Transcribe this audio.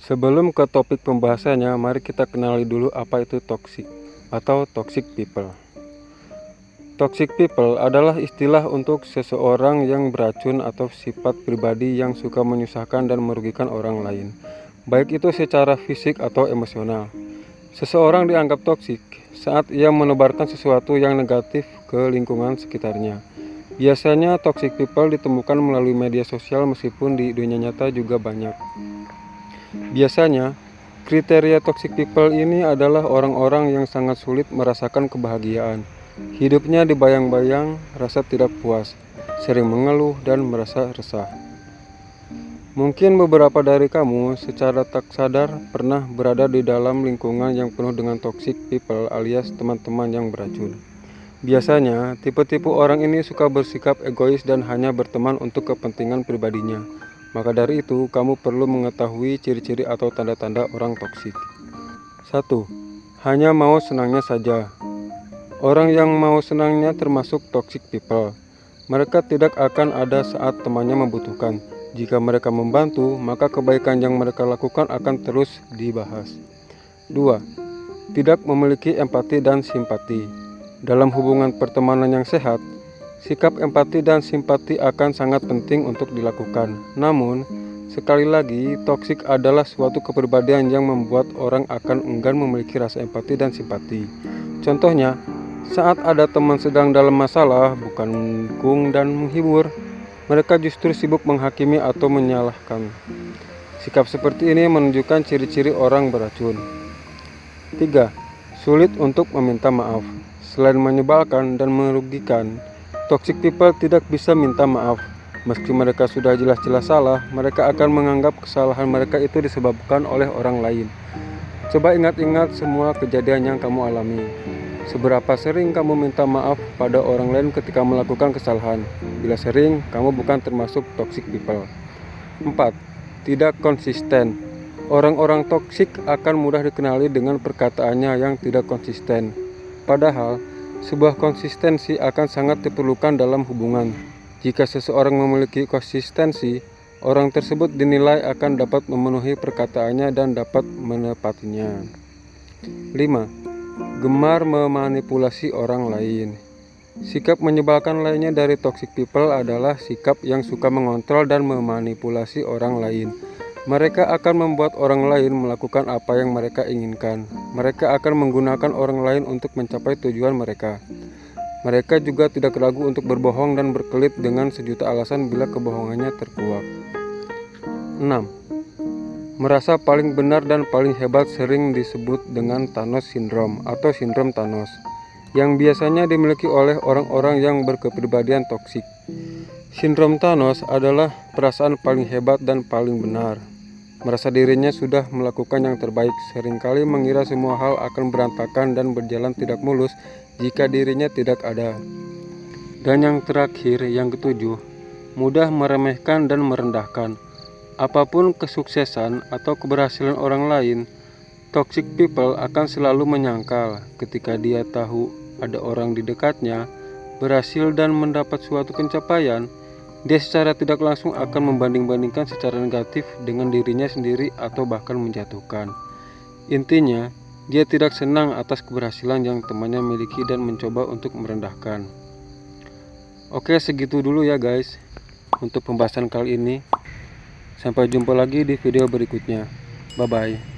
Sebelum ke topik pembahasannya, mari kita kenali dulu apa itu toxic atau toxic people. Toxic people adalah istilah untuk seseorang yang beracun atau sifat pribadi yang suka menyusahkan dan merugikan orang lain, baik itu secara fisik atau emosional. Seseorang dianggap toksik saat ia menebarkan sesuatu yang negatif ke lingkungan sekitarnya. Biasanya toxic people ditemukan melalui media sosial, meskipun di dunia nyata juga banyak. Biasanya, kriteria toxic people ini adalah orang-orang yang sangat sulit merasakan kebahagiaan. Hidupnya dibayang-bayang, rasa tidak puas, sering mengeluh dan merasa resah. Mungkin beberapa dari kamu secara tak sadar pernah berada di dalam lingkungan yang penuh dengan toxic people alias teman-teman yang beracun. Biasanya, tipe-tipe orang ini suka bersikap egois dan hanya berteman untuk kepentingan pribadinya. Maka dari itu, kamu perlu mengetahui ciri-ciri atau tanda-tanda orang toksik. 1. Hanya mau senangnya saja. Orang yang mau senangnya termasuk toxic people. Mereka tidak akan ada saat temannya membutuhkan. Jika mereka membantu, maka kebaikan yang mereka lakukan akan terus dibahas. 2. Tidak memiliki empati dan simpati. Dalam hubungan pertemanan yang sehat, sikap empati dan simpati akan sangat penting untuk dilakukan. Namun, sekali lagi, toksik adalah suatu kepribadian yang membuat orang akan enggan memiliki rasa empati dan simpati. Contohnya, saat ada teman sedang dalam masalah, bukan mendukung dan menghibur, mereka justru sibuk menghakimi atau menyalahkan. Sikap seperti ini menunjukkan ciri-ciri orang beracun. 3. Sulit untuk meminta maaf. Selain menyebalkan dan merugikan, toxic people tidak bisa minta maaf. Meski mereka sudah jelas-jelas salah, mereka akan menganggap kesalahan mereka itu disebabkan oleh orang lain. Coba ingat-ingat semua kejadian yang kamu alami. Seberapa sering kamu minta maaf pada orang lain ketika melakukan kesalahan? Bila sering, kamu bukan termasuk toxic people. 4. Tidak konsisten. Orang-orang toksik akan mudah dikenali dengan perkataannya yang tidak konsisten. Padahal, sebuah konsistensi akan sangat diperlukan dalam hubungan. Jika seseorang memiliki konsistensi, orang tersebut dinilai akan dapat memenuhi perkataannya dan dapat menepatinya. 5. Gemar memanipulasi orang lain. Sikap menyebalkan lainnya dari toxic people adalah sikap yang suka mengontrol dan memanipulasi orang lain. Mereka akan membuat orang lain melakukan apa yang mereka inginkan. Mereka akan menggunakan orang lain untuk mencapai tujuan mereka. Mereka juga tidak ragu untuk berbohong dan berkelit dengan sejuta alasan bila kebohongannya terkuak. 6. Merasa paling benar dan paling hebat sering disebut dengan Thanos Syndrome atau sindrom Thanos, yang biasanya dimiliki oleh orang-orang yang berkepribadian toksik. Sindrom Thanos adalah perasaan paling hebat dan paling benar. Merasa dirinya sudah melakukan yang terbaik, seringkali mengira semua hal akan berantakan dan berjalan tidak mulus jika dirinya tidak ada. Dan yang terakhir, yang ketujuh, mudah meremehkan dan merendahkan. Apapun kesuksesan atau keberhasilan orang lain, toxic people akan selalu menyangkal. Ketika dia tahu ada orang di dekatnya berhasil dan mendapat suatu pencapaian, dia secara tidak langsung akan membanding-bandingkan secara negatif dengan dirinya sendiri atau bahkan menjatuhkan. Intinya, dia tidak senang atas keberhasilan yang temannya miliki dan mencoba untuk merendahkan. Oke, segitu dulu ya guys untuk pembahasan kali ini. Sampai jumpa lagi di video berikutnya. Bye-bye.